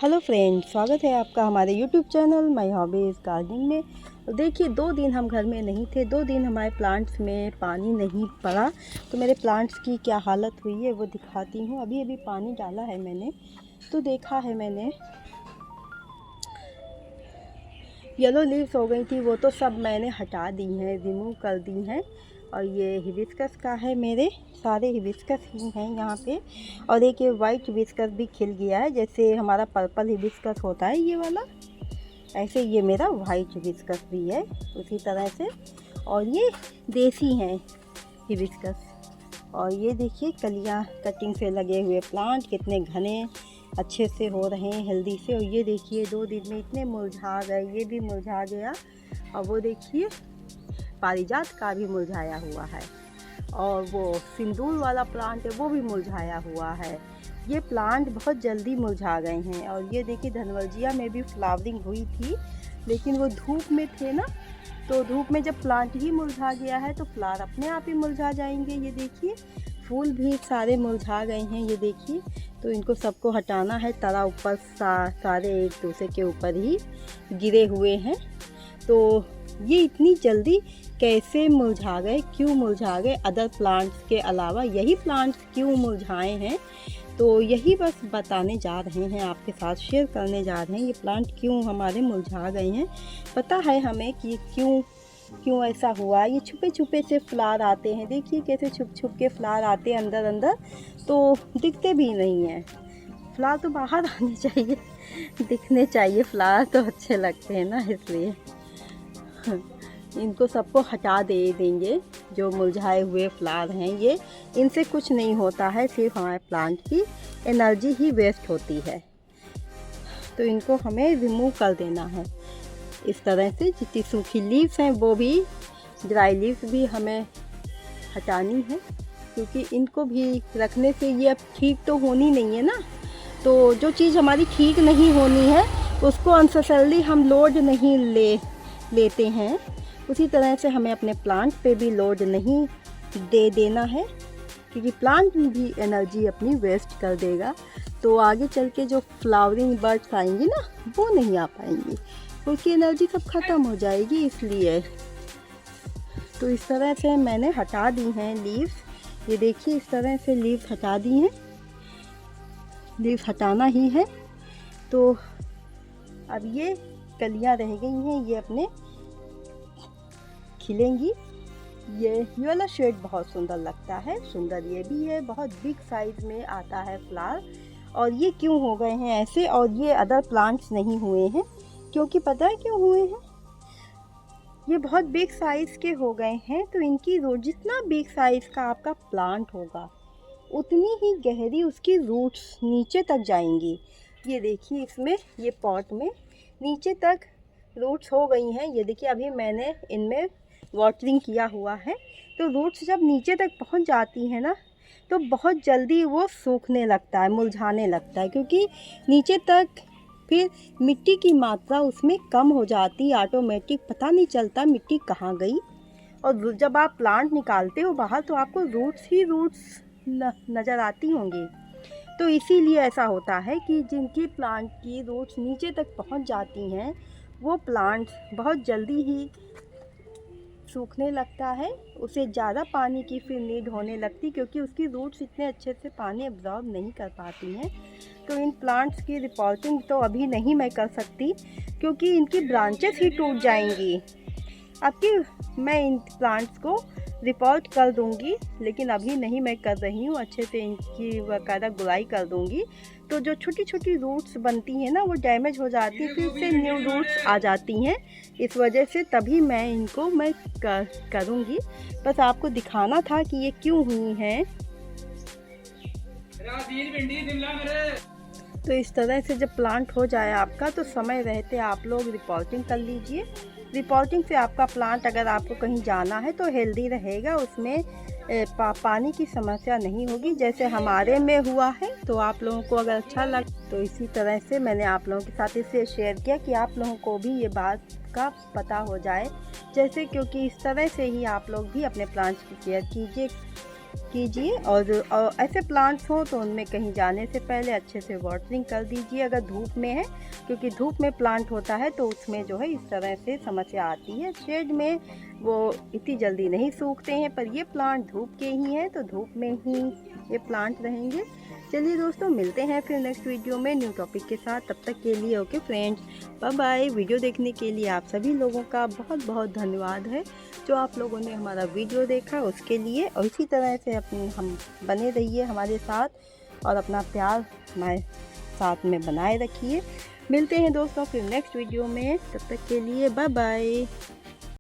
Hello friends, स्वागत है आपका हमारे YouTube channel my hobbies gardening में। तो देखिए, 2 दिन हम घर में नहीं थे, 2 दिन हमारे प्लांट्स में पानी नहीं पड़ा। तो मेरे प्लांट्स की क्या हालत हुई है वो दिखाती हूँ। अभी अभी पानी डाला है मैंने, तो देखा है मैंने येलो लीव्स हो गई थी, वो तो सब मैंने हटा दी हैं, रिमूव कर दी हैं। और ये हिबिस्कस का है, मेरे सारे हिबिस्कस ही हैं यहाँ पे। और एक ये वाइट हिबिस्कस भी खिल गया है, जैसे हमारा पर्पल हिबिस्कस होता है ये वाला, ऐसे ये मेरा वाइट हिबिस्कस भी है उसी तरह से। और ये देसी हैं हिबिस्कस। और ये देखिए कलियाँ कटिंग से लगे हुए प्लांट कितने घने अच्छे से हो रहे हैं, हेल्दी से। और ये देखिए 2 दिन में इतने मुरझा गए, ये भी मुरझा गया। और वो देखिए पारिजात का भी मुरझाया हुआ है, और वो सिंदूर वाला प्लांट है वो भी मुरझाया हुआ है। ये प्लांट बहुत जल्दी मुरझा गए हैं। और ये देखिए धनवर्जिया में भी फ्लावरिंग हुई थी, लेकिन वो धूप में थे ना, तो धूप में जब प्लांट ही मुरझा गया है तो फ्लावर अपने आप ही मुरझा जाएंगे। ये देखिए फूल भी सारे मुरझा गए हैं, ये देखिए। तो इनको सबको हटाना है, तरा ऊपर सारे एक दूसरे के ऊपर ही गिरे हुए हैं। तो ये इतनी जल्दी कैसे मुरझा गए, क्यों मुरझा गए, अदर प्लांट्स के अलावा यही प्लांट्स क्यों मुरझाए हैं, तो यही बस बताने जा रहे हैं, आपके साथ शेयर करने जा रहे हैं। ये प्लांट क्यों हमारे मुरझा गए हैं, पता है हमें कि क्यों ऐसा हुआ। ये छुपे छुपे से फ्लावर आते हैं, देखिए कैसे छुप छुप के फ्लावर आते हैं अंदर अंदर, तो दिखते भी नहीं हैं। फ्लावर तो बाहर आने चाहिए, दिखने चाहिए, फ्लावर तो अच्छे लगते हैं ना, इसलिए इनको सबको हटा देंगे। जो मुरझाए हुए फ्लावर हैं ये, इनसे कुछ नहीं होता है, सिर्फ हमारे प्लांट की एनर्जी ही वेस्ट होती है। तो इनको हमें रिमूव कर देना है इस तरह से। जितनी सूखी लीव्स हैं वो भी, ड्राई लीव्स भी हमें हटानी है, क्योंकि इनको भी रखने से ये अब ठीक तो होनी नहीं है ना। तो जो चीज़ हमारी ठीक नहीं होनी है उसको अननेसेसरली हम लोड नहीं लेते हैं। उसी तरह से हमें अपने प्लांट पे भी लोड नहीं देना है, क्योंकि प्लांट भी एनर्जी अपनी वेस्ट कर देगा। तो आगे चल के जो फ्लावरिंग बर्ड्स आएंगी ना, वो नहीं आ पाएंगी, उसकी एनर्जी सब ख़त्म हो जाएगी, इसलिए। तो इस तरह से मैंने हटा दी हैं लीव्स। ये देखिए इस तरह से लीव्स हटा दी हैं, लीव्स हटाना ही है। तो अब ये कलियां रह गई हैं, ये अपने खिलेंगी। ये वाला शेड बहुत सुंदर लगता है, सुंदर ये भी है, बहुत बिग साइज में आता है फ्लावर। और ये क्यों हो गए हैं ऐसे, और ये अदर प्लांट्स नहीं हुए हैं, क्योंकि पता है क्यों हुए हैं, ये बहुत बिग साइज़ के हो गए हैं। तो इनकी जितना बिग साइज़ का आपका प्लांट होगा उतनी ही गहरी उसकी रूट्स नीचे तक जाएंगी। ये देखिए इसमें, ये पॉट में नीचे तक रूट्स हो गई हैं। ये देखिए अभी मैंने इनमें वाटरिंग किया हुआ है, तो रूट्स जब नीचे तक पहुंच जाती हैं ना, तो बहुत जल्दी वो सूखने लगता है, मुरझाने लगता है, क्योंकि नीचे तक फिर मिट्टी की मात्रा उसमें कम हो जाती है ऑटोमेटिक, पता नहीं चलता मिट्टी कहाँ गई। और जब आप प्लांट निकालते हो बाहर तो आपको रूट्स ही रूट्स नज़र आती होंगी। तो इसीलिए ऐसा होता है कि जिनकी प्लांट की रूट्स नीचे तक पहुंच जाती हैं, वो प्लांट बहुत जल्दी ही सूखने लगता है, उसे ज़्यादा पानी की फिर नीड होने लगती, क्योंकि उसकी रूट्स इतने अच्छे से पानी एब्जॉर्ब नहीं कर पाती हैं। तो इन प्लांट्स की रिपोर्टिंग तो अभी नहीं मैं कर सकती, क्योंकि इनकी ब्रांचेस ही टूट जाएंगी। आपकी मैं इन प्लांट्स को रिपोर्ट कर दूंगी, लेकिन अभी नहीं मैं कर रही हूँ, अच्छे से इनकी बाकायदा गुड़ाई कर दूंगी। तो जो छोटी छोटी रूट्स बनती हैं ना, वो डैमेज हो जाती है, फिर से न्यू रूट्स आ जाती हैं। इस वजह से तभी मैं इनको करूँगी। बस आपको दिखाना था कि ये क्यों हुई हैं। तो इस तरह से जब प्लांट हो जाए आपका, तो समय रहते आप लोग रिपोर्टिंग कर लीजिए। रिपोर्टिंग से आपका प्लांट, अगर आपको कहीं जाना है तो हेल्दी रहेगा, उसमें पानी की समस्या नहीं होगी, जैसे हमारे में हुआ है। तो आप लोगों को अगर अच्छा लग, तो इसी तरह से मैंने आप लोगों के साथ इसलिए शेयर किया कि आप लोगों को भी ये बात का पता हो जाए, जैसे, क्योंकि इस तरह से ही आप लोग भी अपने प्लांट्स की केयर कीजिए, कीजिए। और ऐसे प्लांट्स हो तो उनमें कहीं जाने से पहले अच्छे से वाटरिंग कर दीजिए अगर धूप में है, क्योंकि धूप में प्लांट होता है तो उसमें जो है इस तरह से समस्या आती है। शेड में वो इतनी जल्दी नहीं सूखते हैं, पर ये प्लांट धूप के ही हैं तो धूप में ही ये प्लांट रहेंगे। चलिए दोस्तों, मिलते हैं फिर नेक्स्ट वीडियो में न्यू टॉपिक के साथ। तब तक के लिए okay friends, bye bye. Video देखने के लिए आप सभी लोगों का बहुत बहुत धन्यवाद है, जो आप लोगों ने हमारा वीडियो देखा उसके लिए। और इसी तरह से अपने हम बने रहिए हमारे साथ और अपना प्यार हमारे साथ में बनाए रखिए। मिलते हैं दोस्तों फिर नेक्स्ट वीडियो में, तब तक के लिए बाय बाय।